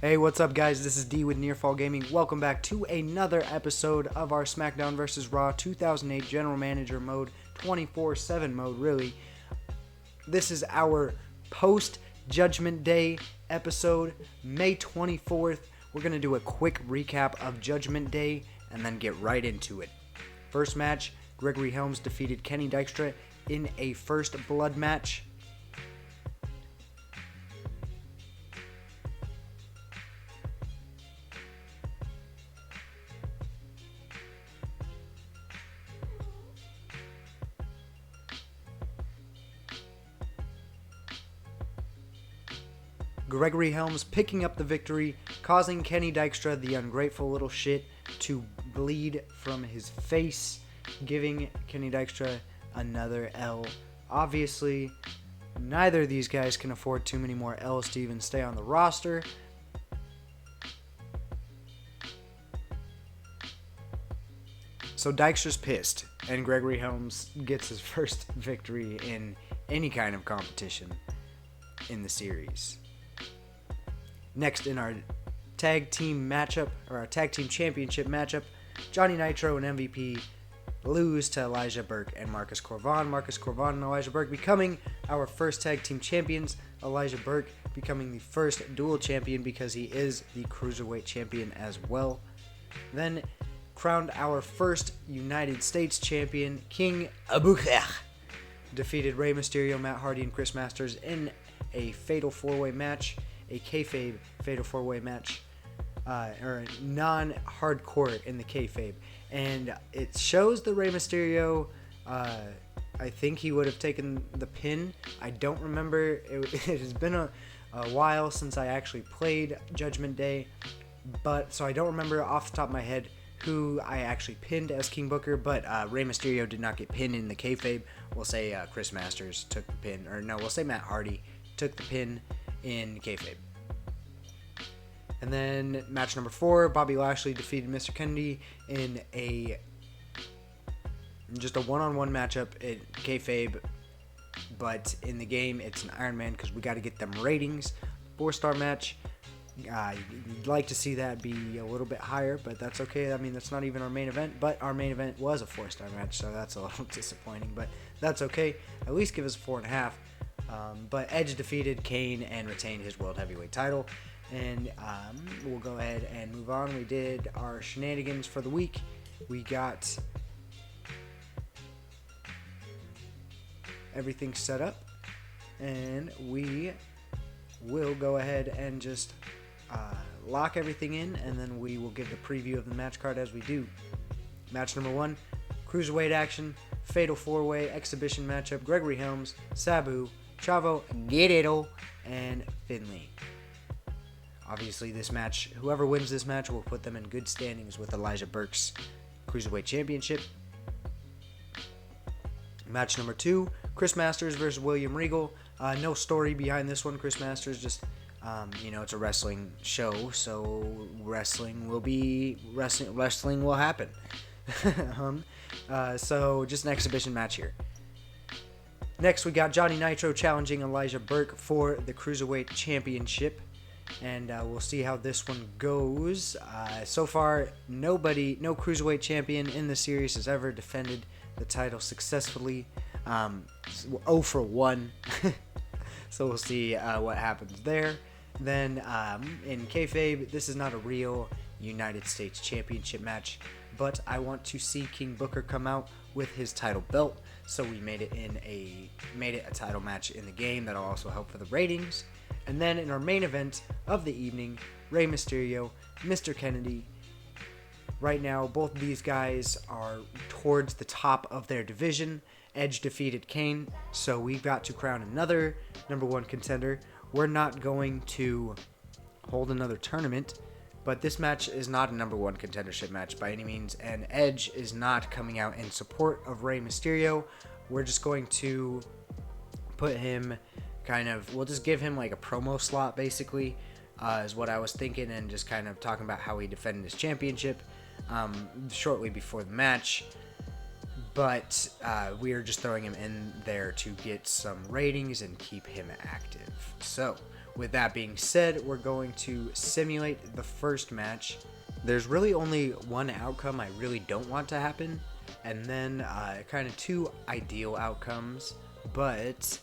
Hey, what's up, guys? This is D with NearFallGaming. Welcome back to another episode of our Smackdown vs. Raw 2008 General Manager mode, 24/7 mode, really. This is our post-Judgment Day episode, May 24th. We're going to do a quick recap of Judgment Day and then get right into it. First match, Gregory Helms defeated Kenny Dykstra in a first blood match. Gregory Helms picking up the victory, causing Kenny Dykstra, the ungrateful little shit, to bleed from his face, giving Kenny Dykstra another L. Obviously, neither of these guys can afford too many more L's to even stay on the roster. So Dykstra's pissed, and Gregory Helms gets his first victory in any kind of competition in the series. Next in our tag team matchup, or our tag team championship matchup, Johnny Nitro and MVP lose to Elijah Burke and Marcus Corvan. Marcus Corvan and Elijah Burke becoming our first tag team champions. Elijah Burke becoming the first dual champion because he is the Cruiserweight champion as well. Then crowned our first United States champion, King Abucher, defeated Rey Mysterio, Matt Hardy, and Chris Masters in a fatal four-way match. A kayfabe fatal four-way match, or non-hardcore in the kayfabe, and it shows the Rey Mysterio. I think he would have taken the pin. I don't remember. It has been a while since I actually played Judgment Day, but so I don't remember off the top of my head who I actually pinned as King Booker. But Rey Mysterio did not get pinned in the kayfabe. We'll say Chris Masters took the pin, or no, we'll say Matt Hardy took the pin in kayfabe. And then match number 4, Bobby Lashley defeated Mr. Kennedy in just a one-on-one matchup in kayfabe, but in the game it's an Iron Man because we got to get them ratings. 4-star match. You'd like to see that be a little bit higher, but that's okay. I mean, that's not even our main event, but our main event was a 4-star match, so that's a little disappointing, but that's okay. At least give us a 4.5. But Edge defeated Kane and retained his World Heavyweight title. And we'll go ahead and move on. We did our shenanigans for the week. We got everything set up. And we will go ahead and just lock everything in. And then we will give the preview of the match card as we do. Match number 1, Cruiserweight action. Fatal 4-way exhibition matchup. Gregory Helms, Sabu, Chavo, Guerrero, and Finlay. Obviously, this match, whoever wins this match will put them in good standings with Elijah Burke's Cruiserweight Championship. Match number 2, Chris Masters versus William Regal. No story behind this one. Chris Masters just, it's a wrestling show, so wrestling will happen. So just an exhibition match here. Next, we got Johnny Nitro challenging Elijah Burke for the Cruiserweight Championship, and we'll see how this one goes. So far, no Cruiserweight champion in the series has ever defended the title successfully. 0 for 1, so we'll see what happens there. Then in kayfabe, this is not a real United States Championship match, but I want to see King Booker come out with his title belt, so we made it a title match in the game. That'll also help for the ratings. And then in our main event of the evening, Rey Mysterio, Mr. Kennedy. Right now, both of these guys are towards the top of their division. Edge defeated Kane, so we've got to crown another number 1 contender. We're not going to hold another tournament, but this match is not a number 1 contendership match by any means, and Edge is not coming out in support of Rey Mysterio. We're just going to put him we'll just give him like a promo slot, basically, is what I was thinking, and just kind of talking about how he defended his championship shortly before the match. but we are just throwing him in there to get some ratings and keep him active. So, with that being said, we're going to simulate the first match. There's really only one outcome I really don't want to happen, and then kind of two ideal outcomes, but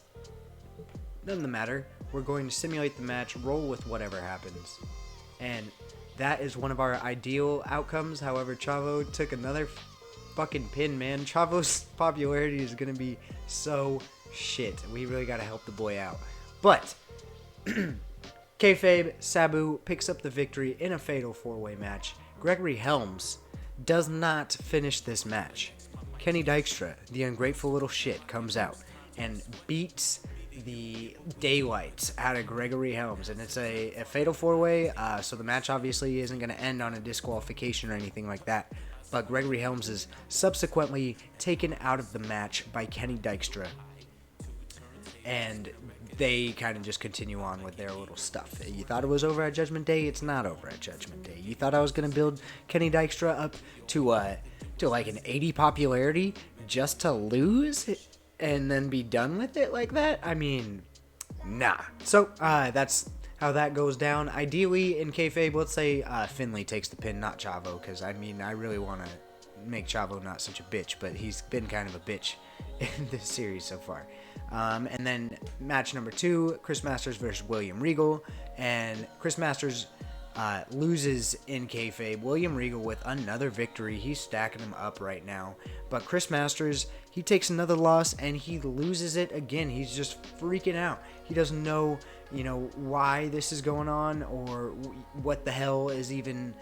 none of matter. We're going to simulate the match, roll with whatever happens, and that is one of our ideal outcomes. However, Chavo took another fucking pin, man. Chavo's popularity is going to be so shit. We really got to help the boy out. But Kayfabe Sabu picks up the victory in a fatal 4-way match. Gregory Helms does not finish this match. Kenny Dykstra, the ungrateful little shit, comes out and beats the daylights out of Gregory Helms, and it's a fatal 4-way, so the match obviously isn't going to end on a disqualification or anything like that, but Gregory Helms is subsequently taken out of the match by Kenny Dykstra, and they kind of just continue on with their little stuff. You thought it was over at Judgment Day? It's not over at Judgment Day. You thought I was going to build Kenny Dykstra up to like an 80 popularity just to lose and then be done with it like that? I mean, nah. So, that's how that goes down. Ideally, in kayfabe, let's say Finley takes the pin, not Chavo, because, I mean, I really want to make Chavo not such a bitch, but he's been kind of a bitch in this series so far. And then match number 2, Chris Masters versus William Regal, and Chris Masters loses in kayfabe. William Regal with another victory. He's stacking them up right now. But Chris Masters, he takes another loss and he loses it again. He's just freaking out. He doesn't know, why this is going on or what the hell is even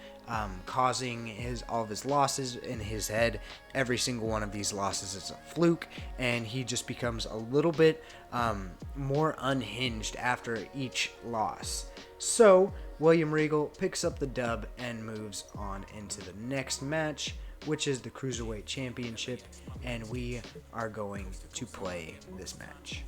causing all of his losses in his head. Every single one of these losses is a fluke, and he just becomes a little bit more unhinged after each loss. So William Regal picks up the dub and moves on into the next match, which is the Cruiserweight Championship, and we are going to play this match.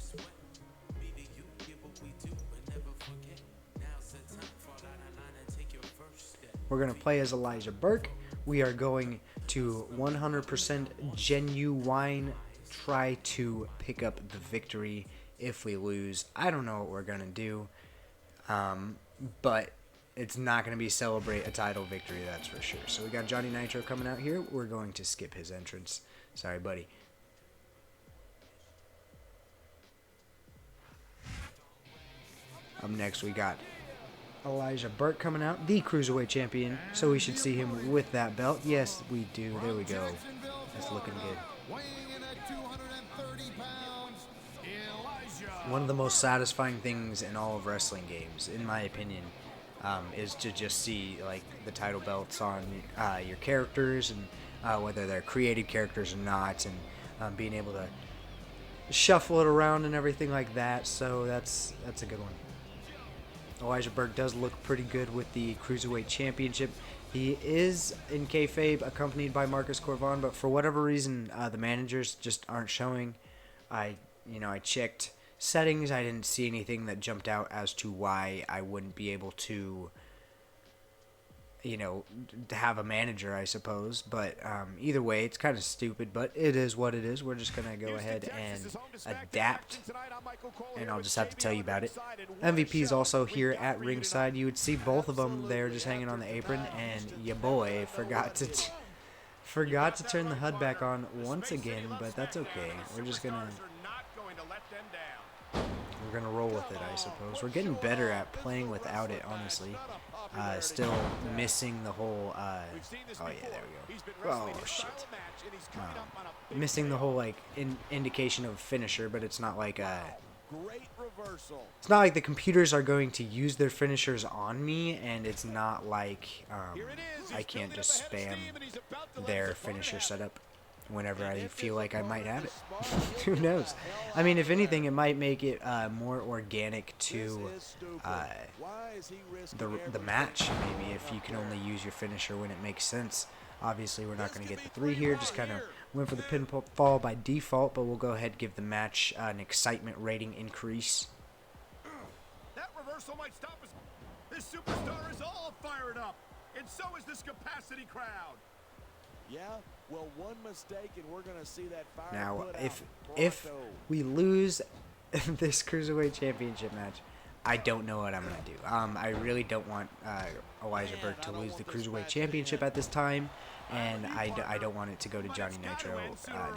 We're going to play as Elijah Burke. We are going to 100% genuine try to pick up the victory. If we lose, I don't know what we're going to do, but it's not going to be celebrate a title victory, that's for sure. So we got Johnny Nitro coming out here. We're going to skip his entrance. Sorry, buddy. Up next, we got Elijah Burke coming out, the Cruiserweight Champion. So we should see him with that belt. Yes, we do. There we go. That's looking good. One of the most satisfying things in all of wrestling games, in my opinion, is to just see like the title belts on your characters, and whether they're created characters or not, and being able to shuffle it around and everything like that. So that's a good one. Elijah Burke does look pretty good with the Cruiserweight Championship. He is in kayfabe accompanied by Marcus Corvon, but for whatever reason, the managers just aren't showing. I checked settings. I didn't see anything that jumped out as to why I wouldn't be able to, to have a manager, I suppose. But either way, it's kind of stupid, but it is what it is. We're just going to go ahead and adapt, and I'll just have to tell you about it. MVP is also here at ringside. You would see both of them there just hanging on the apron, and your boy forgot to turn the HUD back on once again, but that's okay. We're just going to roll with it, I suppose. We're getting better at playing without it, honestly. Still missing the whole, oh yeah, there we go. Oh, shit. Missing the whole, indication of finisher, but it's not like, it's not like the computers are going to use their finishers on me, and it's not like, I can't just spam their finisher setup whenever I feel like I might have it. Who knows? I mean, if anything, it might make it more organic to the match, maybe, if you can only use your finisher when it makes sense. Obviously, we're not going to get the 3 here. Just kind of went for the pinfall by default, but we'll go ahead and give the match an excitement rating increase. That reversal might stop us. This superstar is all fired up, and so is this capacity crowd. Yeah, well, one mistake and we're gonna see that fire Now, put if out. we lose this Cruiserweight Championship match, I don't know what I'm going to do. I really don't want Elijah Burke to lose the Cruiserweight Championship at this time, and I don't want it to go to Johnny Nitro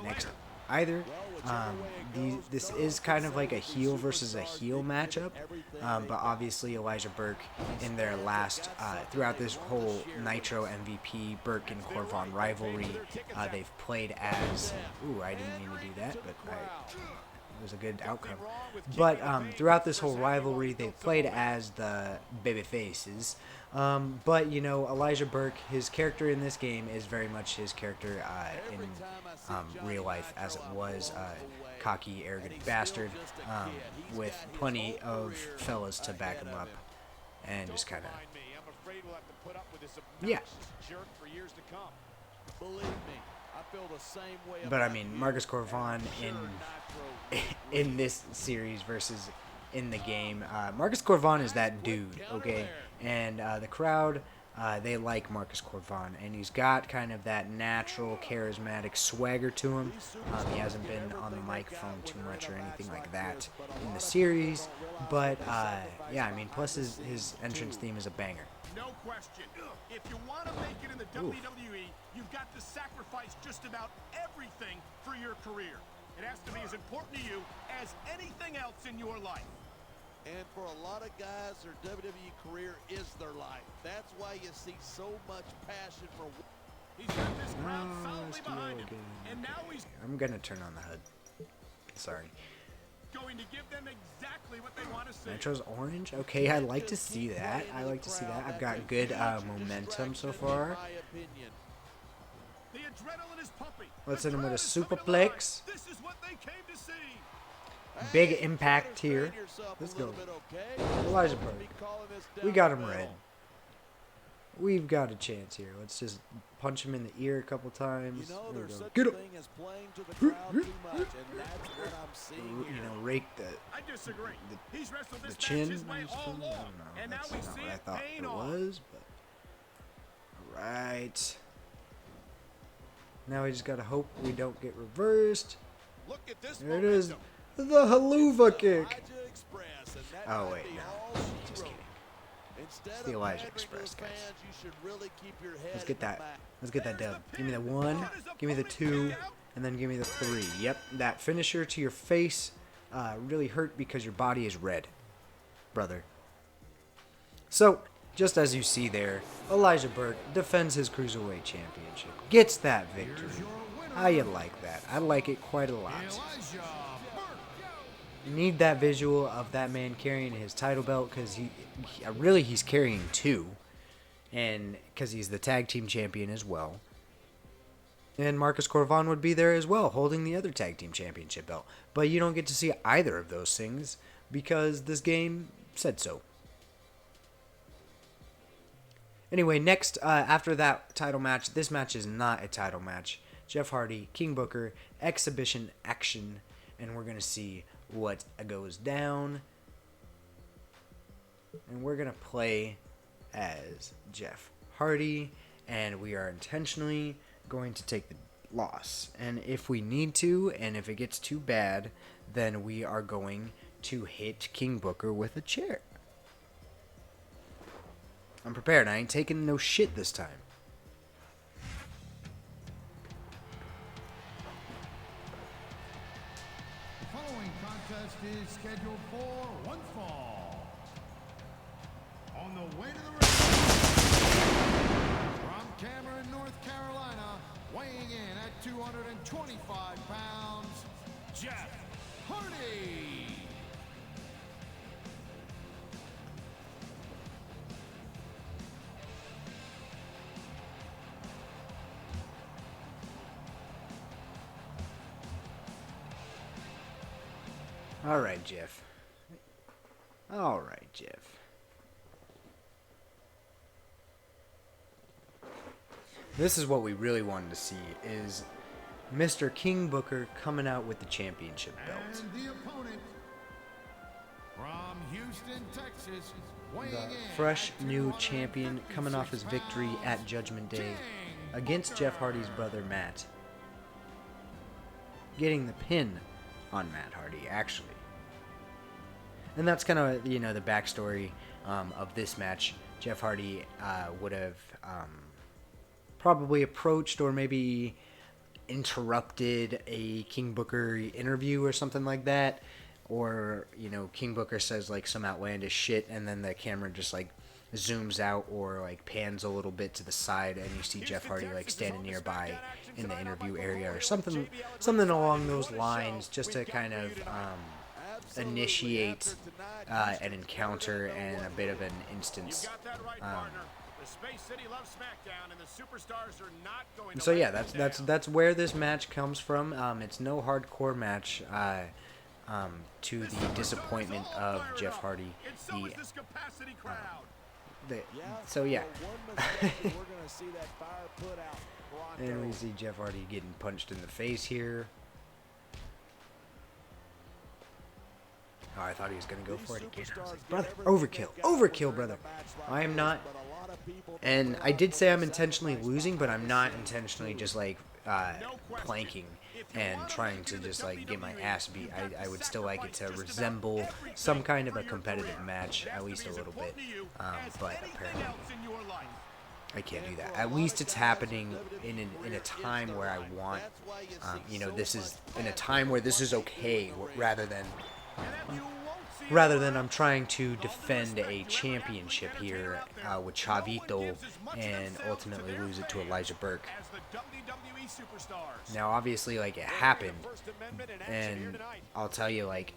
next either. This is kind of like a heel versus a heel matchup, but obviously Elijah Burke in their last, throughout this whole Nitro MVP Burke and Corvon rivalry, they've played as, ooh, I didn't mean to do that, but it was a good outcome. But throughout this whole rivalry, they played as the baby faces. But, you know, Elijah Burke, his character in this game is very much his character in real life, as it was cocky, arrogant bastard, with plenty of fellas to back him up and just kind of, yeah. But I mean, Marcus Corvon in this series versus in the game, Marcus Corvon is that dude, okay? And the crowd, they like Marcus Corvon, and he's got kind of that natural, charismatic swagger to him. He hasn't been on the microphone too much or anything like that in the series, but yeah, I mean, plus his entrance theme is a banger. No question. If you want to make it in the WWE, you've got to sacrifice just about everything for your career. It has to be as important to you as anything else in your life. And for a lot of guys, their WWE career is their life. That's why you see so much passion for. He's got this crowd solidly behind him, and now he's I'm gonna turn on the HUD. Sorry. going to give them exactly what they want to see. Nitro's orange? Okay, I like to see that. I like to see that. I've got good momentum so far. The adrenaline is pumping. Let's hit him with a superplex. This is what they came to see. Big impact here. Let's go. Elijah Burke. We got him red. We've got a chance here. Let's just punch him in the ear a couple times. There we go. Get him. You know, rake the He's wrestled this chin. match his way all I don't know. along, and now That's we not see what I it thought paying it off. was, but alright. Now we just gotta hope we don't get reversed. Look at this There it is. momentum. The haluva kick. Oh wait, no. Just kidding. It's the Elijah Express, guys. Let's get that. Let's get that dub. Give me the 1, give me the 2, and then give me the 3. Yep, that finisher to your face really hurt because your body is red, brother. So, just as you see there, Elijah Burke defends his Cruiserweight Championship. Gets that victory. How you like that? I like it quite a lot. You need that visual of that man carrying his title belt because he's carrying 2, and because he's the tag team champion as well. And Marcus Corvon would be there as well, holding the other tag team championship belt. But you don't get to see either of those things because this game said so. Anyway, next, after that title match, this match is not a title match. Jeff Hardy, King Booker, exhibition action, and we're going to see what goes down. And we're going to play as Jeff Hardy, and we are intentionally going to take the loss. And if we need to, and if it gets too bad, then we are going to hit King Booker with a chair. I'm prepared. I ain't taking no shit this time. The following contest is scheduled for one fall. On the way to the ring, from Cameron, North Carolina, weighing in at 225 pounds, Jeff Hardy. All right, Jeff. All right, Jeff. This is what we really wanted to see, is Mr. King Booker coming out with the championship belt. And the opponent from Houston, Texas, weighing The in fresh at new champion coming off his victory 256 at Judgment Day. King against Jeff Hardy's brother Matt, getting the pin on Matt Hardy, actually. And that's kind of, the backstory of this match. Jeff Hardy would have probably approached or maybe interrupted a King Booker interview or something like that. Or, King Booker says, like, some outlandish shit, and then the camera just, like, zooms out or, like, pans a little bit to the side, and you see Jeff Hardy, like, standing nearby in the interview area or something along those lines, just to kind of initiate an encounter and a bit of an instance. So yeah, that's where this match comes from. It's no hardcore match. To the disappointment of Jeff Hardy. So yeah. And we see Jeff Hardy getting punched in the face here. Oh, I thought he was going to go for it again. I was like, brother, overkill, brother. I am not. And I did say I'm intentionally losing, but I'm not intentionally just like planking and trying to just like get my ass beat. I would still like it to resemble some kind of a competitive match, at least a little bit. But apparently I can't do that. At least it's happening in a time where I want, this is in a time where this is okay, rather than I'm trying to defend a championship here with Chavito and ultimately lose it to Elijah Burke. Now, obviously, like, it happened, and I'll tell you, like,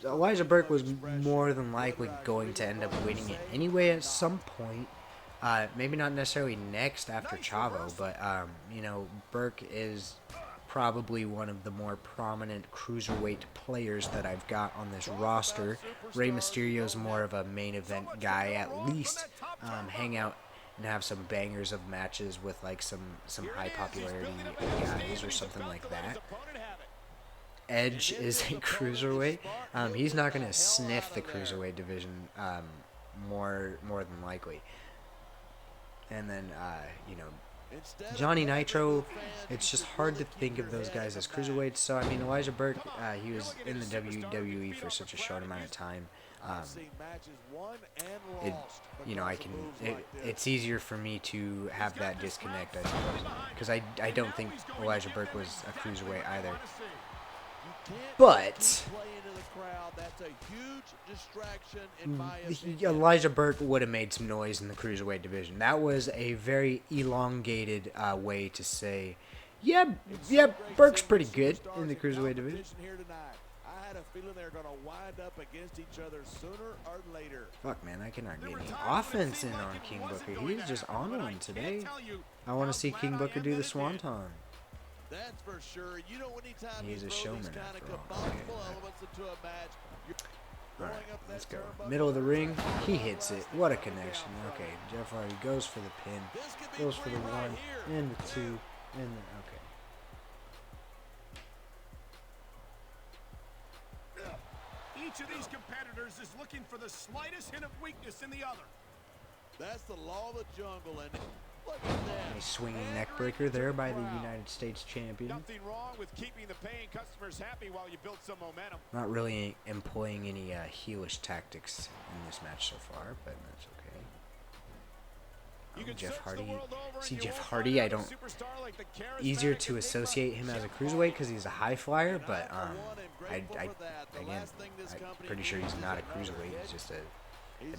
Elijah Burke was more than likely going to end up winning it anyway at some point. Maybe not necessarily next after Chavo, but, Burke is probably one of the more prominent cruiserweight players that I've got on this roster. Rey Mysterio's more of a main event guy, at least hang out and have some bangers of matches with like some high popularity guys or something like that. Edge is a cruiserweight. He's not going to sniff the cruiserweight division more than likely. And then Johnny Nitro, it's just hard to think of those guys as cruiserweights. So, I mean, Elijah Burke, he was in the WWE for such a short amount of time. It's easier for me to have that disconnect, I suppose, because I don't think Elijah Burke was a cruiserweight either. But Elijah Burke would have made some noise in the cruiserweight division. That was a very elongated way to say, yeah, Burke's pretty good in the cruiserweight division. Fuck, man, I cannot get any offense in on King Booker. He's just on one today. I want to see King Booker do the Swanton. That's for sure. He's a showman after all. Alright, let's go. Middle of the ring, he hits it. What a connection. Okay, Jeff Hardy goes for the pin, goes for the 1 and the 2, and the okay. Each of these competitors is looking for the slightest hint of weakness in the other. That's the law of the jungle, and look at that. A swinging neck breaker there by the United States champion. Nothing wrong with keeping the paying customers happy while you build some momentum. Not really employing any heelish tactics in this match so far, but that's okay. Jeff Hardy. See, Jeff Hardy, I don't. Easier to associate him as a cruiserweight because he's a high flyer, but I'm pretty sure he's not a cruiserweight. He's just a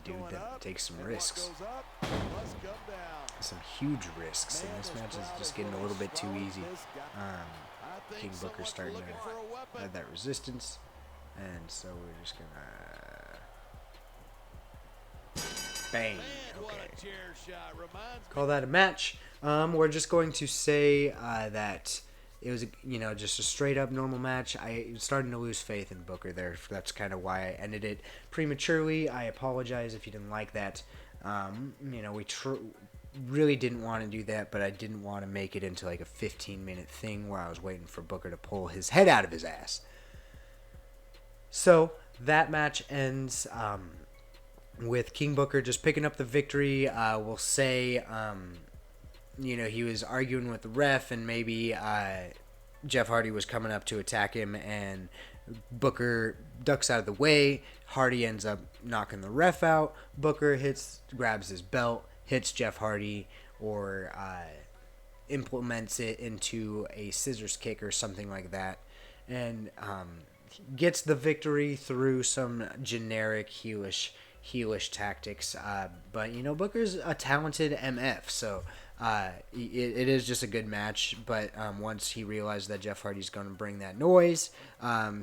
dude that takes some risks. Some huge risks, and this match is just getting a little bit too easy. King Booker's starting to have that resistance, and so we're just gonna bang. Okay, call that a match. We're just going to say that it was just a straight up normal match. I was starting to lose faith in Booker there. That's kind of why I ended it prematurely. I apologize if you didn't like that. We really didn't want to do that, but I didn't want to make it into like a 15-minute thing where I was waiting for Booker to pull his head out of his ass. So that match ends with King Booker just picking up the victory. We'll say he was arguing with the ref, and maybe Jeff Hardy was coming up to attack him, and Booker ducks out of the way. Hardy ends up knocking the ref out. Booker grabs his belt, hits Jeff Hardy, or implements it into a scissors kick or something like that, and gets the victory through some generic heelish tactics. But Booker's a talented MF, so it is just a good match. But once he realized that Jeff Hardy's going to bring that noise,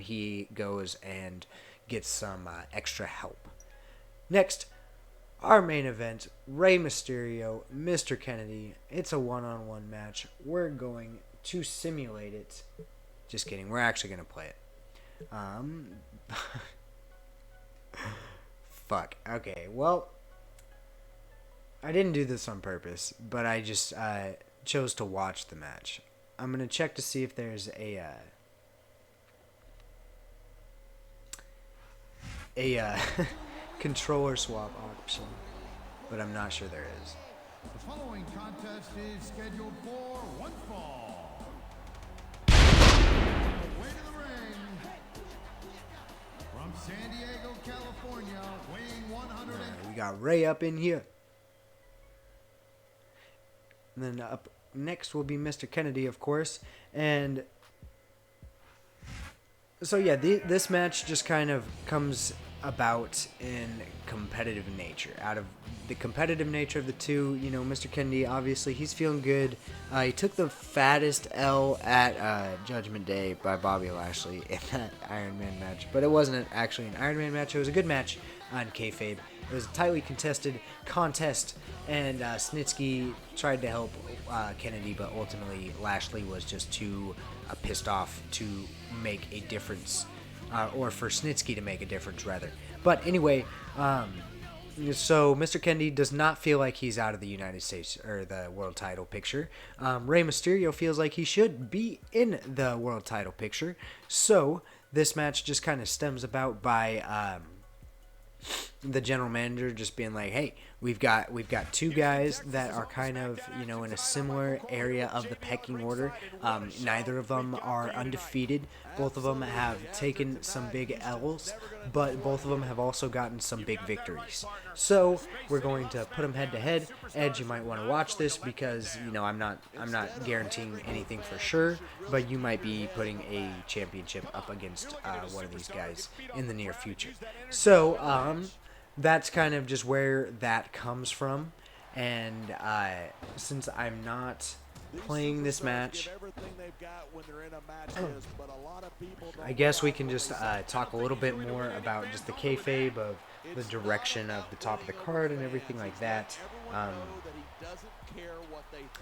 he goes and gets some extra help. Next, our main event, Rey Mysterio, Mr. Kennedy. It's a one-on-one match. We're going to simulate it. Just kidding. We're actually going to play it. Fuck. Okay, well, I didn't do this on purpose, but I just chose to watch the match. I'm going to check to see if there's a controller swap option, but I'm not sure there is. The following contest is scheduled for one fall. Way to the ring. From San Diego, California, weighing 100. We got Ray up in here. And then up next will be Mr. Kennedy, of course. And so yeah, this match just kind of comes about in competitive nature. Out of the competitive nature of the two, Mr. Kennedy, obviously, he's feeling good. He took the fattest L at Judgment Day by Bobby Lashley in that Iron Man match. But it wasn't actually an Iron Man match. It was a good match on kayfabe. It was a tightly contested contest, and Snitsky tried to help Kennedy, but ultimately Lashley was just too pissed off to make a difference. Or for Snitsky to make a difference, rather. But anyway, so Mr. Kennedy does not feel like he's out of the United States or the world title picture. Rey Mysterio feels like he should be in the world title picture. So this match just kind of stems about by the general manager just being like, hey, we've got two guys that are kind of in a similar area of the pecking order. Neither of them are undefeated. Both of them have taken some big L's, but both of them have also gotten some big victories. So we're going to put them head to head. Edge, you might want to watch this because I'm not guaranteeing anything for sure, but you might be putting a championship up against one of these guys in the near future. So that's kind of just where that comes from, and since I'm not playing this match, I guess we can just talk a little bit more about just the kayfabe of the direction of the top of the card and everything like that.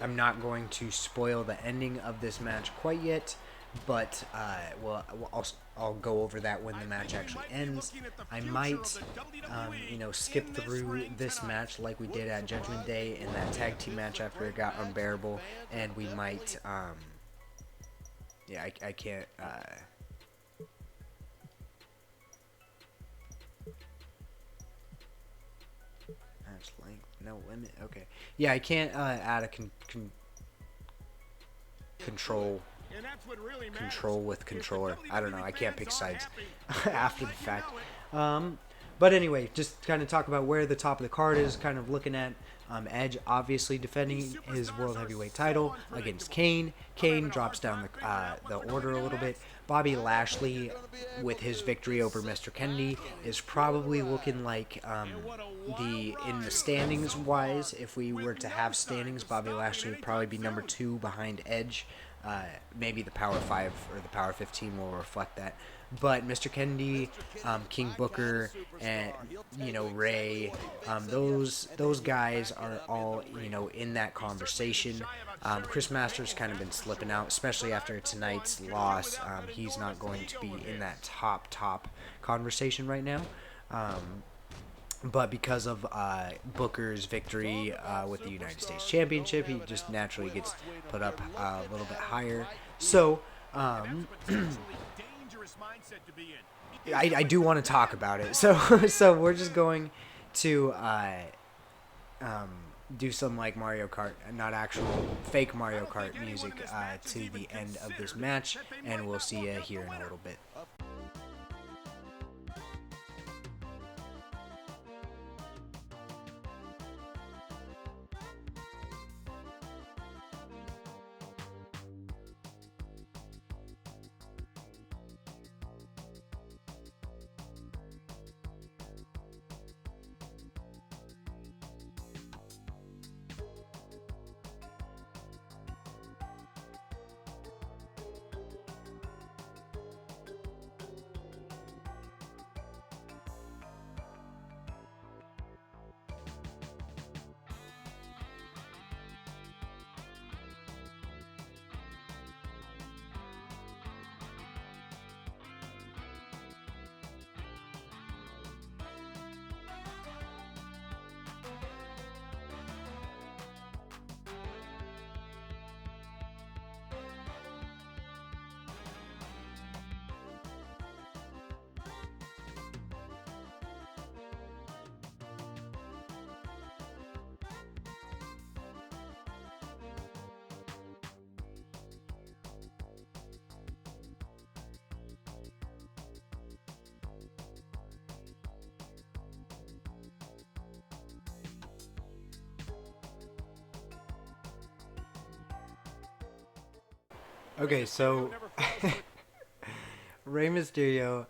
I'm not going to spoil the ending of this match quite yet, but I'll go over that when the match actually ends. I might, skip through this match like we did at Judgment Day in that tag team match after it got unbearable, and we might, I can't, match length, no limit, okay. Yeah, I can't add a control with controller. I don't know. I can't pick sides after the fact. But anyway, just kind of talk about where the top of the card is, kind of looking at Edge obviously defending his World Heavyweight title against Kane. Kane drops down the order a little bit. Bobby Lashley, with his victory over Mr. Kennedy, is probably looking like in the standings wise, if we were to have standings, Bobby Lashley would probably be number 2 behind Edge. Maybe the Power 5 or the Power 15 will reflect that. But Mr. Kennedy, King Booker, and Ray, those guys are all in that conversation. Chris Masters kind of been slipping out, especially after tonight's loss. He's not going to be in that top conversation right now. But because of Booker's victory with the United States Championship, he just naturally gets put up a little bit higher. So I do want to talk about it. So we're just going to do some like Mario Kart, not actual fake Mario Kart music to the end of this match, and we'll see you here in a little bit. Okay, so Rey Mysterio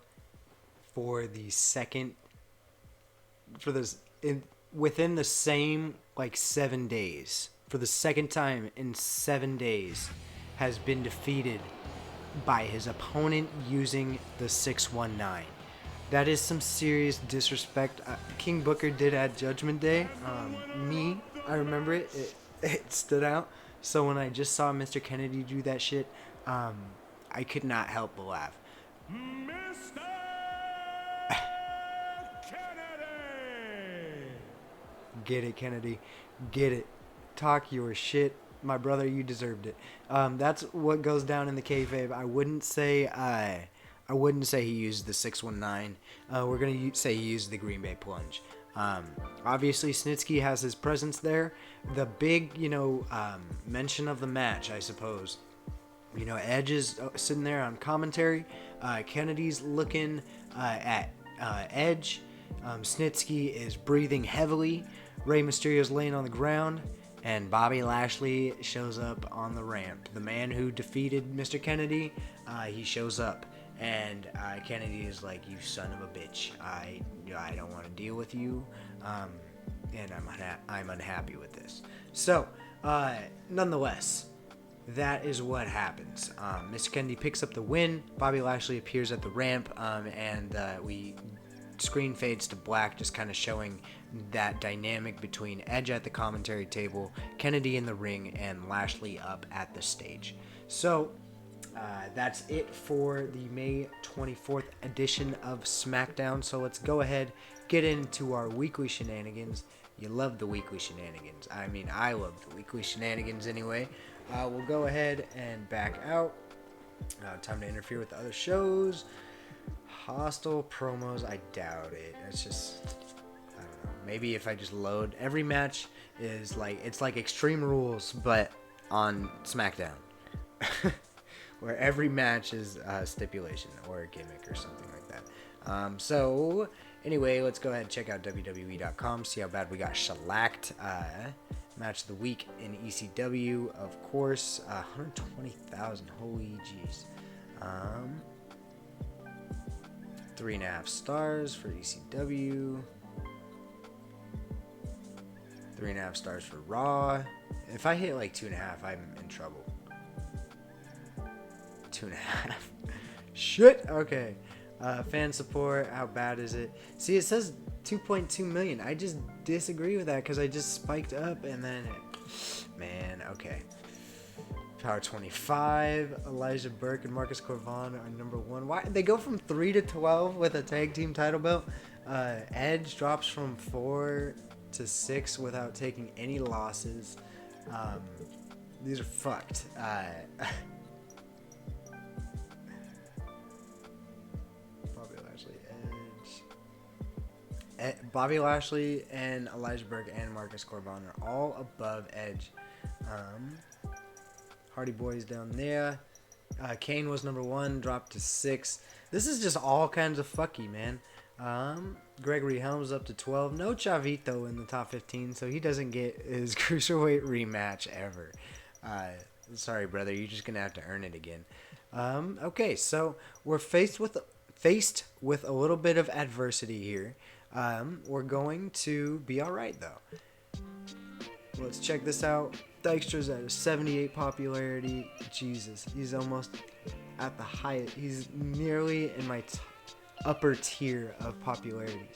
within the same like 7 days, for the second time in 7 days, has been defeated by his opponent using the 619. That is some serious disrespect. King Booker did at Judgment Day. I remember it. It stood out. So when I just saw Mr. Kennedy do that shit, I could not help but laugh. Mr. Kennedy! Get it, Kennedy. Get it. Talk your shit. My brother, you deserved it. That's what goes down in the kayfabe. I wouldn't say he used the 619. We're going to say he used the Green Bay Plunge. Obviously, Snitsky has his presence there. The big, mention of the match, I suppose. Edge is sitting there on commentary. Kennedy's looking at Edge. Snitsky is breathing heavily. Rey Mysterio's laying on the ground. And Bobby Lashley shows up on the ramp. The man who defeated Mr. Kennedy, he shows up. And Kennedy is like, "You son of a bitch. I don't want to deal with you. And I'm unhappy with this." So, nonetheless, that is what happens. Mr. Kennedy picks up the win. Bobby Lashley appears at the ramp, and we screen fades to black, just kind of showing that dynamic between Edge at the commentary table, Kennedy in the ring, and Lashley up at the stage. So, that's it for the May 24th edition of Smackdown. So let's go ahead, get into our weekly shenanigans. You love the weekly shenanigans. I mean, I love the weekly shenanigans anyway. We'll go ahead and back out. Time to interfere with the other shows. Hostile promos, I doubt it. It's just, I don't know. Maybe if I just load. Every match is like, it's like Extreme Rules, but on SmackDown. Where every match is a stipulation or a gimmick or something like that. So, anyway, let's go ahead and check out WWE.com, see how bad we got shellacked. Match of the week in ECW, of course, 120,000, holy jeez. 3.5 stars for ECW. 3.5 stars for Raw. If I hit like 2.5, I'm in trouble. 2.5. Shit. Okay. Fan support. How bad is it? See, it says 2.2 million. I just disagree with that because I just spiked up and then, man. Okay. Power 25. Elijah Burke and Marcus Corvan are number 1. Why they go from 3 to 12 with a tag team title belt? Edge drops from 4 to 6 without taking any losses. These are fucked. Bobby Lashley and Elijah Burke and Marcus Corbin are all above Edge. Hardy Boys down there. Kane was number 1, dropped to 6. This is just all kinds of fucky, man. Gregory Helms up to 12. No Chavito in the top 15, so he doesn't get his cruiserweight rematch ever. Sorry, brother, you're just gonna have to earn it again. Okay, so we're faced with a little bit of adversity here. We're going to be all right though. Let's check this out. Dykstra's at a 78 popularity. Jesus, he's almost at the highest. He's nearly in my upper tier of popularities.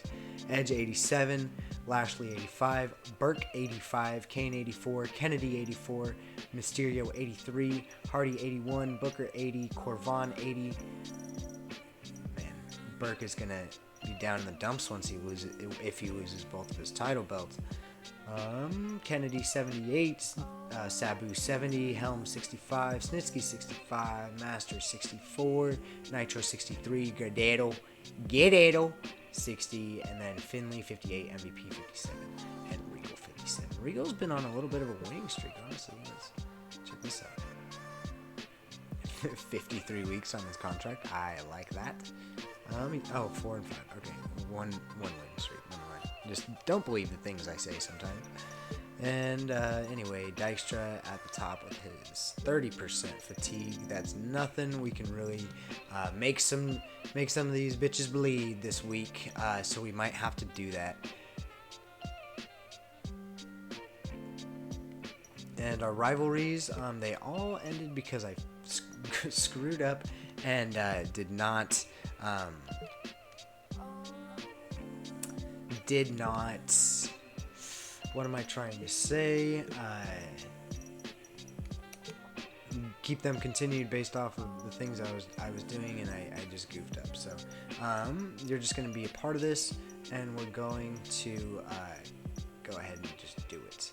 Edge 87, Lashley 85, Burke 85, Kane 84, Kennedy 84, Mysterio 83, Hardy 81, Booker 80, Corbin 80. Man, Burke is gonna be down in the dumps once he loses, if he loses both of his title belts. Kennedy 78, Sabu 70, Helm 65, Snitsky 65, Master 64, Nitro 63, Guerrero 60, and then Finley 58, MVP 57, and Regal 57. Regal's been on a little bit of a winning streak, honestly. Let's check this out. 53 weeks on his contract. I like that. 4 and 5. Okay, one winning streak. Never mind. Just don't believe the things I say sometimes. And anyway, Dykstra at the top with his 30% fatigue. That's nothing. We can really make some of these bitches bleed this week. So we might have to do that. And our rivalries, they all ended because I screwed up and did not. What am I trying to say? Keep them continued based off of the things I was doing, and I just goofed up. So you're just going to be a part of this, and we're going to go ahead and just do it.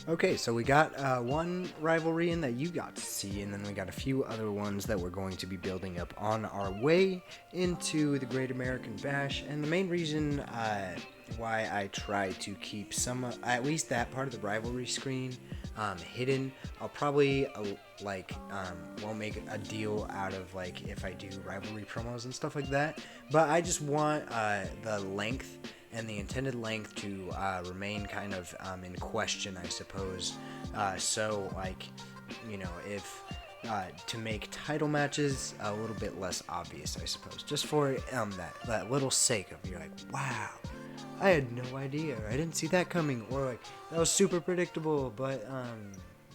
Okay, so we got one rivalry in that you got to see, and then we got a few other ones that we're going to be building up on our way into the Great American Bash. And the main reason why I try to keep some, at least that part of the rivalry screen hidden, I'll probably won't make a deal out of like if I do rivalry promos and stuff like that. But I just want the length and the intended length to remain kind of in question, I suppose. So, like, you know, if to make title matches a little bit less obvious, I suppose, just for that little sake of you're like, wow, I had no idea, I didn't see that coming, or like that was super predictable, but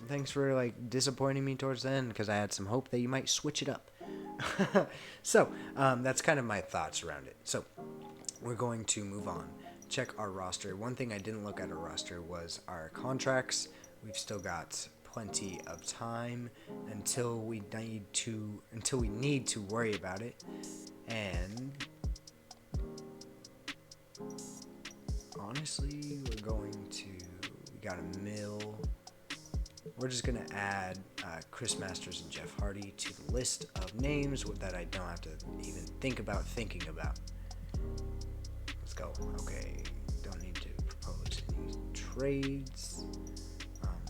thanks for like disappointing me towards the end because I had some hope that you might switch it up. So that's kind of my thoughts around it. So we're going to move on. Check our roster. One thing I didn't look at our roster was our contracts. We've still got plenty of time until we need to worry about it. And honestly, we got a mill. We're just gonna add Chris Masters and Jeff Hardy to the list of names that I don't have to even think about thinking about. Let's go. Okay, don't need to propose any trades.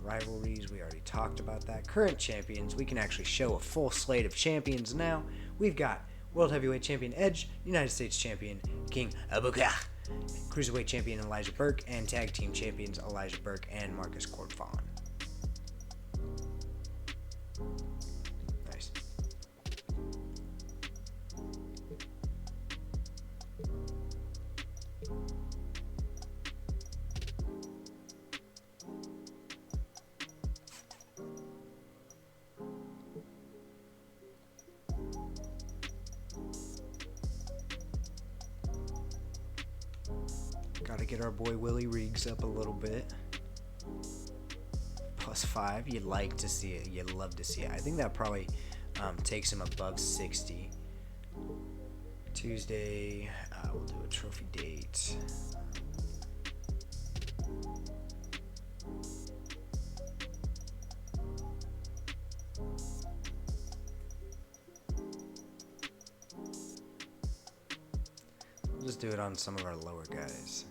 Rivalries, we already talked about that. Current champions, we can actually show a full slate of champions now. We've got World Heavyweight Champion Edge, United States Champion King Abuka, Cruiserweight Champion Elijah Burke, and Tag Team Champions Elijah Burke and Marcus Corbin. Nice. Gotta get our boy Willie Reegs up a little bit. +5. You'd like to see it. You'd love to see it. I think that probably takes him above 60. Tuesday, we'll do a trophy date. We'll just do it on some of our lower guys.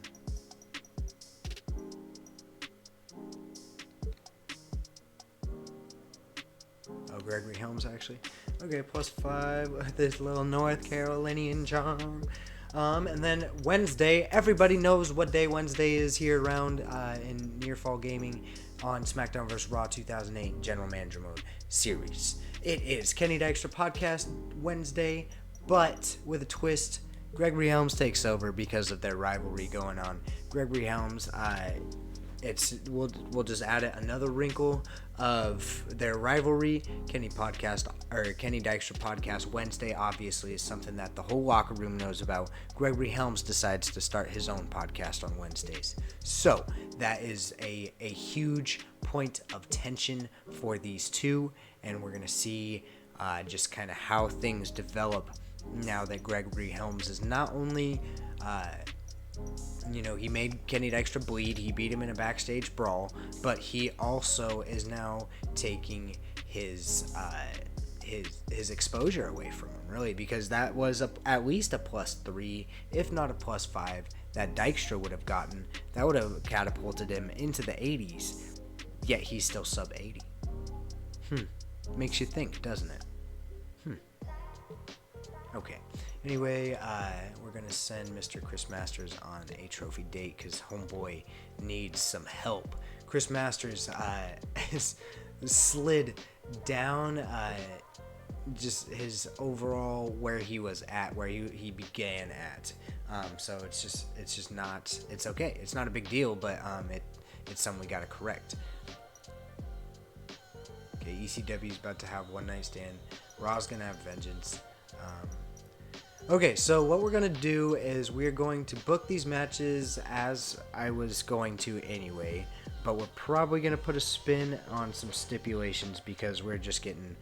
Oh, Gregory Helms, actually. Okay, +5 with this little North Carolinian charm. And then Wednesday, everybody knows what day Wednesday is here around in NearFallGaming on Smackdown vs. Raw 2008 General Manager Mode series. It is Kenny Dykstra Podcast Wednesday, but with a twist. Gregory Helms takes over because of their rivalry going on. Gregory Helms, we'll just add another wrinkle of their rivalry. Kenny Dykstra Podcast Wednesday obviously is something that the whole locker room knows about. Gregory Helms decides to start his own podcast on Wednesdays, so that is a huge point of tension for these two, and we're gonna see just kind of how things develop now that Gregory Helms is not only he made Kenny Dykstra bleed. He beat him in a backstage brawl, but he also is now taking his exposure away from him, really, because that was at least a +3, if not a +5, that Dykstra would have gotten. That would have catapulted him into the 80s, yet he's still sub 80. Makes you think, doesn't it? Okay. Anyway, we're going to send Mr. Chris Masters on a trophy date because homeboy needs some help. Chris Masters has slid down just his overall where he was at, where he began at. So it's just not, it's okay. It's not a big deal, but it's something we got to correct. Okay, ECW is about to have one night stand. Raw's going to have vengeance. Okay, so what we're going to do is we're going to book these matches as I was going to anyway, but we're probably going to put a spin on some stipulations because we're just getting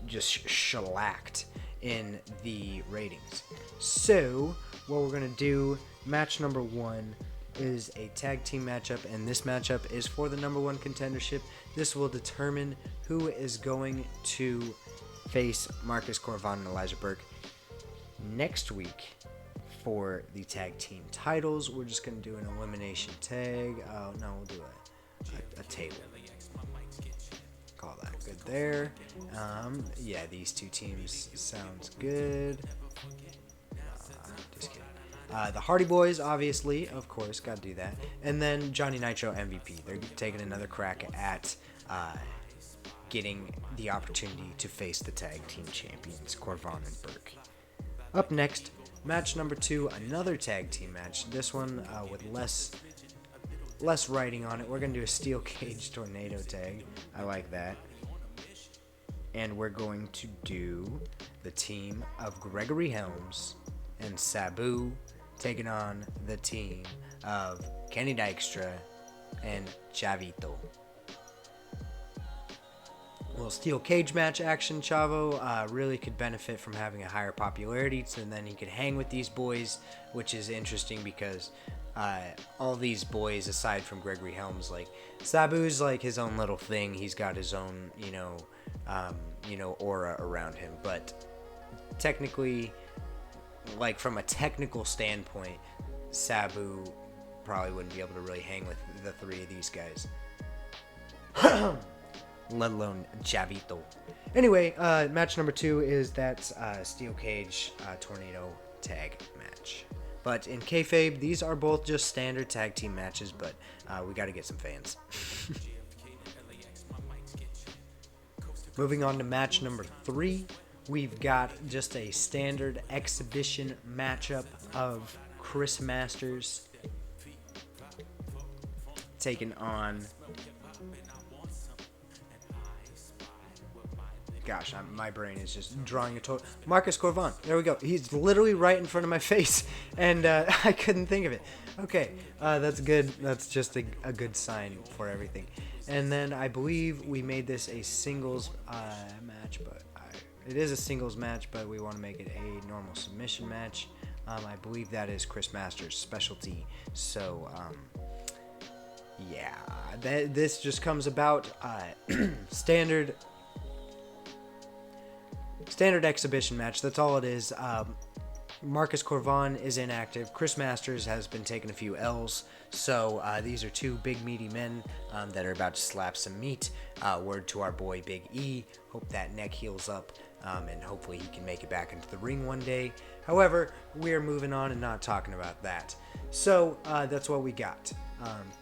shellacked in the ratings. So what we're going to do, match number 1 is a tag team matchup, and this matchup is for the number 1 contendership. This will determine who is going to face Marcus Corvon and Elijah Burke next week for the tag team titles. We're just going to do an elimination tag. Oh, no, we'll do a table. Call that good there. Yeah, these two teams sounds good. Just kidding. The Hardy Boys, obviously, of course, got to do that. And then Johnny Nitro MVP. They're taking another crack at getting the opportunity to face the tag team champions, Corvon and Burke. Up next, match number 2, another tag team match. This one with less writing on it. We're going to do a steel cage tornado tag. I like that. And we're going to do the team of Gregory Helms and Sabu taking on the team of Kenny Dykstra and Chavito. Little steel cage match action. Chavo really could benefit from having a higher popularity, so then he could hang with these boys, which is interesting because all these boys, aside from Gregory Helms, like Sabu's like his own little thing. He's got his own, aura around him. But technically, like from a technical standpoint, Sabu probably wouldn't be able to really hang with the 3 of these guys. Let alone Chavito. Anyway, match number 2 is that steel cage tornado tag match. But in kayfabe, these are both just standard tag team matches, but we got to get some fans. Moving on to match number 3, we've got just a standard exhibition matchup of Chris Masters taking on gosh, my brain is just drawing a total. Marcus Corvon. There we go. He's literally right in front of my face, and I couldn't think of it. Okay, that's good. That's just a good sign for everything. And then I believe we made this a singles match, but it is a singles match, but we want to make it a normal submission match. I believe that is Chris Masters' specialty. So, yeah, this just comes about standard exhibition match. That's all it is. Marcus Corvon is inactive. Chris Masters has been taking a few L's. So these are two big meaty men that are about to slap some meat. Word to our boy Big E. Hope that neck heals up, and hopefully he can make it back into the ring one day. However, we are moving on and not talking about that. So that's what we got.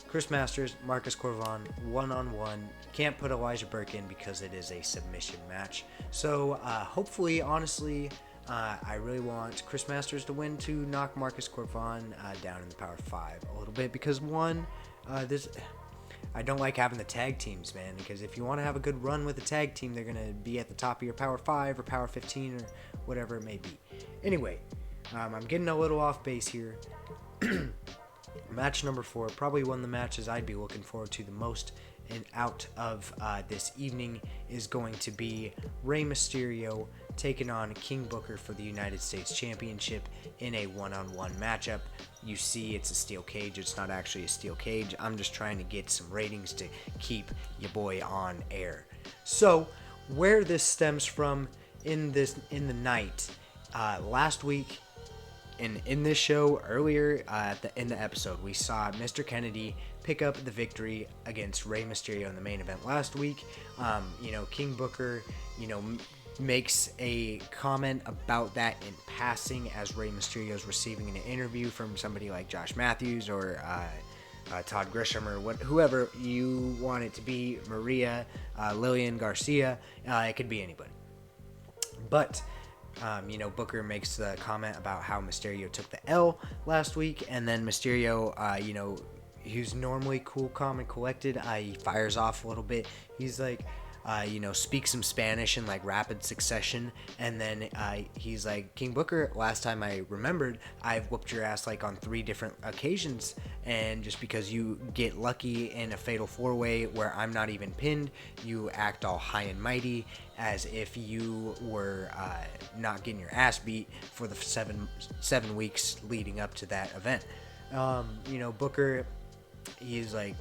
Chris Masters, Marcus Corvon, one-on-one. Can't put Elijah Burke in because it is a submission match. So hopefully, honestly, I really want Chris Masters to win to knock Marcus Corvon down in the Power 5 a little bit because I don't like having the tag teams, man, because if you want to have a good run with a tag team, they're going to be at the top of your Power 5 or Power 15 or whatever it may be. Anyway, I'm getting a little off base here. Match number 4, probably one of the matches I'd be looking forward to the most and out of this evening is going to be Rey Mysterio taking on King Booker for the United States Championship in a one-on-one matchup. You see it's a steel cage. It's not actually a steel cage. I'm just trying to get some ratings to keep your boy on air. So where this stems from in the night, last week, in this show earlier in the episode, we saw Mr. Kennedy pick up the victory against Rey Mysterio in the main event last week. King Booker, makes a comment about that in passing as Rey Mysterio is receiving an interview from somebody like Josh Matthews or Todd Grisham or whoever you want it to be, Maria, Lillian Garcia. It could be anybody. But Booker makes the comment about how Mysterio took the L last week, and then Mysterio, he's normally cool, calm, and collected. He fires off a little bit. He's like, speaks some Spanish in like rapid succession, and then he's like, King Booker, last time I remembered, I've whooped your ass like on 3 different occasions, and just because you get lucky in a fatal 4-way where I'm not even pinned, you act all high and mighty as if you were not getting your ass beat for the 7 weeks leading up to that event. Booker, he's like,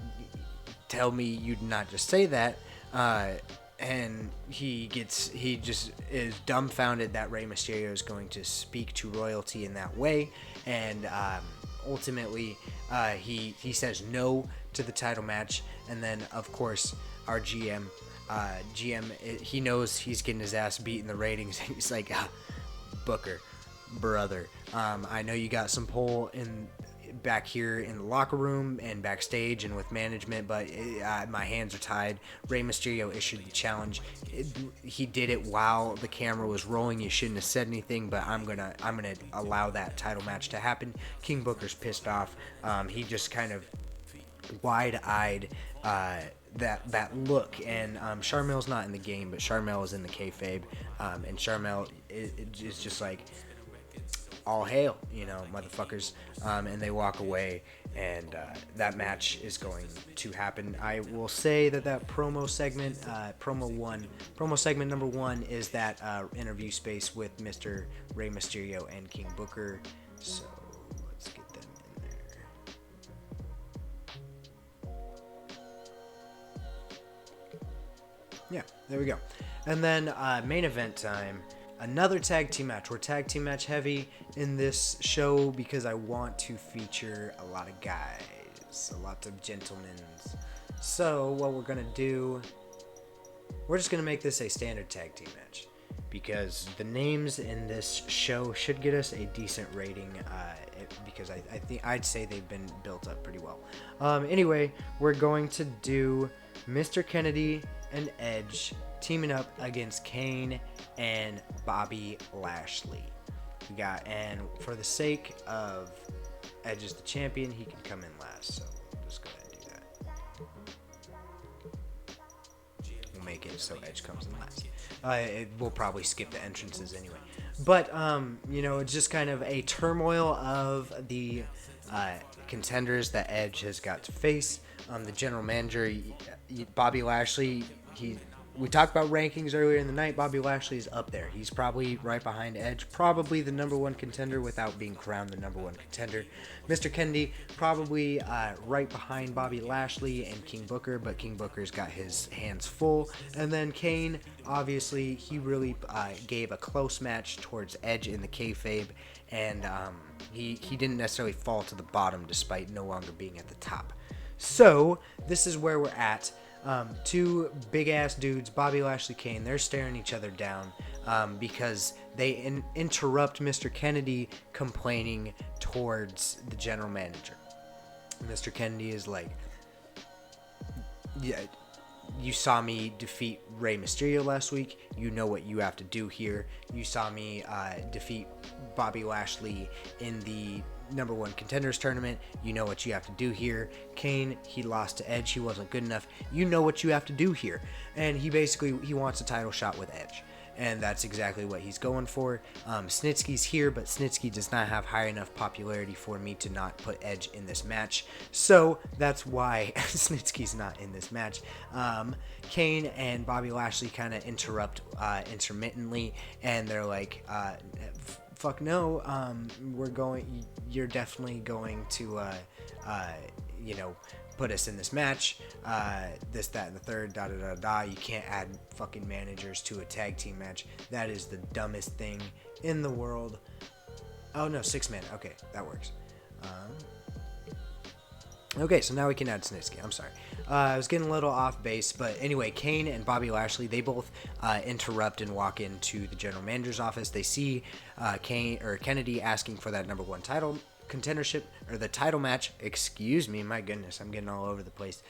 tell me you'd not just say that. And he just is dumbfounded that Rey Mysterio is going to speak to royalty in that way, and ultimately he says no to the title match. And then of course our GM, he knows he's getting his ass beat in the ratings. He's like, Booker, brother, I know you got some pull in back here in the locker room and backstage and with management, but my hands are tied. Rey Mysterio issued the challenge. He did it while the camera was rolling. You shouldn't have said anything, but I'm gonna allow that title match to happen. King Booker's pissed off. He just kind of wide-eyed that look, and Sharmel's not in the game, but Sharmel is in the kayfabe, and Sharmel is just like, all hail, motherfuckers, and they walk away, and that match is going to happen. I will say that promo segment, promo segment number 1 is that interview space with Mr. Rey Mysterio and King Booker, so let's get them in there. Yeah, there we go. And then main event time. Another tag team match. We're tag team match heavy in this show because I want to feature a lot of guys, a lot of gentlemen. So what we're going to do, we're just going to make this a standard tag team match because the names in this show should get us a decent rating because I think I'd say they've been built up pretty well. Anyway, we're going to do Mr. Kennedy and Edge teaming up against Kane and Bobby Lashley. And for the sake of Edge is the champion, he can come in last, so we'll just go ahead and do that. We'll make it, so Edge comes in last. We'll probably skip the entrances anyway. But, you know, it's just kind of a turmoil of the contenders that Edge has got to face. The general manager, Bobby Lashley, we talked about rankings earlier in the night. Bobby Lashley is up there. He's probably right behind Edge, probably the number one contender without being crowned the number one contender. Mr. Kennedy, probably right behind Bobby Lashley and King Booker, but King Booker's got his hands full. And then Kane, obviously, he really gave a close match towards Edge in the kayfabe, and he didn't necessarily fall to the bottom despite no longer being at the top. So, this is where we're at. Two big-ass dudes, Bobby Lashley, Kane, they're staring each other down because they interrupt Mr. Kennedy complaining towards the general manager. Mr. Kennedy is like, yeah, you saw me defeat Rey Mysterio last week. You know what you have to do here. You saw me defeat Bobby Lashley in the number one contenders tournament. You know what you have to do here. Kane, he lost to Edge. He wasn't good enough. You know what you have to do here. And he wants a title shot with Edge. And that's exactly what he's going for. Snitsky's here, but Snitsky does not have high enough popularity for me to not put Edge in this match. So that's why Snitsky's not in this match. Kane and Bobby Lashley kind of interrupt intermittently, and they're like, fuck no, you're definitely going to, you know, put us in this match, this, that, and the third, da-da-da-da. You can't add fucking managers to a tag team match. That is the dumbest thing in the world. Oh, no, 6-man. Okay, that works. Okay, so now we can add Snitsky. I'm sorry. I was getting a little off base, but anyway, Kane and Bobby Lashley, they both interrupt and walk into the general manager's office. They see Kennedy asking for that number one title contendership, or the title match. Excuse me, my goodness, I'm getting all over the place.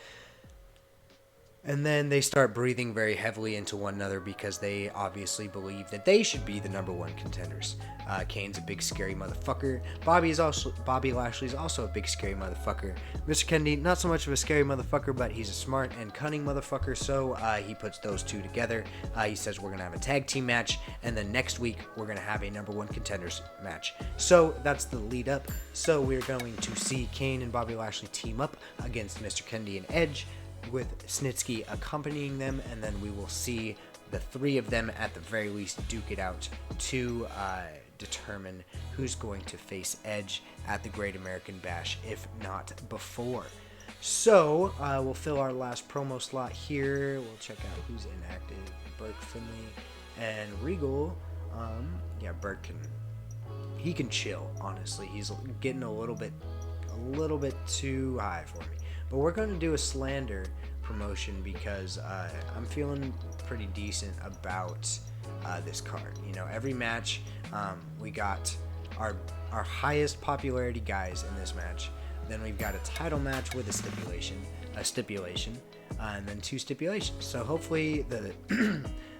And then they start breathing very heavily into one another because they obviously believe that they should be the number one contenders. Kane's a big scary motherfucker. Bobby Lashley's also a big scary motherfucker. Mr. Kennedy, not so much of a scary motherfucker, but he's a smart and cunning motherfucker, so he puts those two together. He says we're going to have a tag team match, and then next week we're going to have a number one contenders match. So that's the lead up. So we're going to see Kane and Bobby Lashley team up against Mr. Kennedy and Edge, with Snitsky accompanying them, and then we will see the three of them at the very least duke it out to determine who's going to face Edge at the Great American Bash, if not before. So we'll fill our last promo slot here. We'll check out who's inactive. Burke, Finley, and Regal. Yeah, Burke he can chill, honestly. He's getting a little bit too high for me. But we're going to do a slander promotion because I'm feeling pretty decent about this card. You know, every match we got our highest popularity guys in this match. Then we've got a title match with a stipulation, and then two stipulations. So hopefully the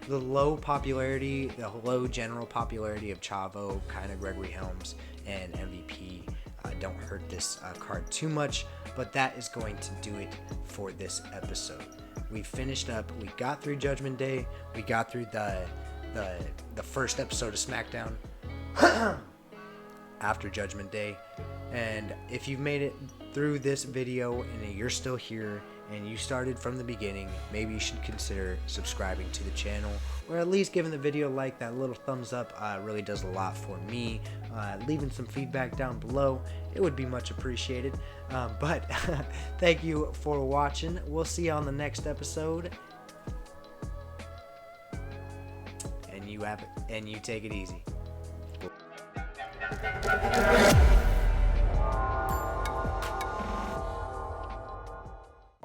low general popularity of Chavo, kind of Gregory Helms, and MVP don't hurt this card too much, but that is going to do it for this episode. We finished up. We got through Judgment Day. We got through the first episode of Smackdown after Judgment Day. And if you've made it through this video and you're still here and you started from the beginning, maybe you should consider subscribing to the channel, or at least giving the video a like. That little thumbs up really does a lot for me. Leaving some feedback down below, it would be much appreciated. But thank you for watching. We'll see you on the next episode. And you take it easy.